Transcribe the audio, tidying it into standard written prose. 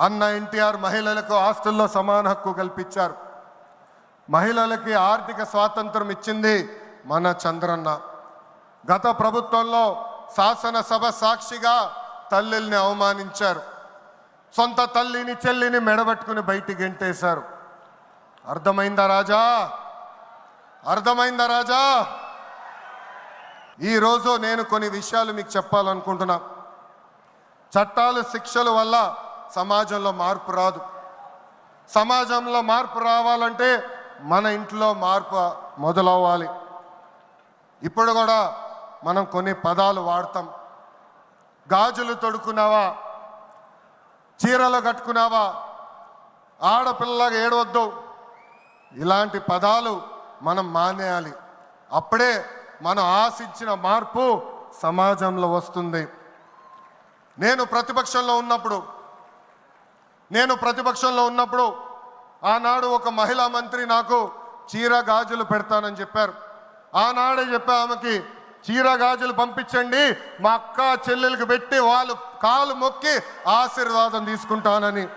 అన్న ఎన్టీఆర్ మహిళలకు ఆస్తుల్లో సమాన హక్కు కల్పించారు. మహిళలకి ఆర్థిక స్వాతంత్రం ఇచ్చింది మన చంద్రన్న. గత ప్రభుత్వంలో శాసనసభ సాక్షిగా తల్లిల్ని అవమానించారు. సొంత తల్లిని చెల్లిని మెడబట్టుకుని బయటికి గెంటేశారు. అర్థమైందా రాజా? అర్థమైందా రాజా? ఈరోజు నేను కొన్ని విషయాలు మీకు చెప్పాలనుకుంటున్నా. చట్టాలు శిక్షల వల్ల సమాజంలో మార్పు రాదు. సమాజంలో మార్పు రావాలంటే మన ఇంట్లో మార్పు మొదలవ్వాలి. ఇప్పుడు కూడా మనం కొన్ని పదాలు వాడతాం. గాజులు తొడుక్కున్నావా, చీరలు కట్టుకున్నావా, ఆడపిల్లగా ఏడవద్దు, ఇలాంటి పదాలు మనం మానేయాలి. అప్పుడే మనం ఆశించిన మార్పు సమాజంలో వస్తుంది. నేను ప్రతిపక్షంలో ఉన్నప్పుడు ఆనాడు ఒక మహిళా మంత్రి నాకు చీర గాజులు పెడతానని చెప్పారు. ఆనాడే చెప్పా ఆమెకి, చీర గాజులు పంపించండి, మా అక్క చెల్లెలకు పెట్టి వాళ్ళు కాలు మొక్కి ఆశీర్వాదం తీసుకుంటానని.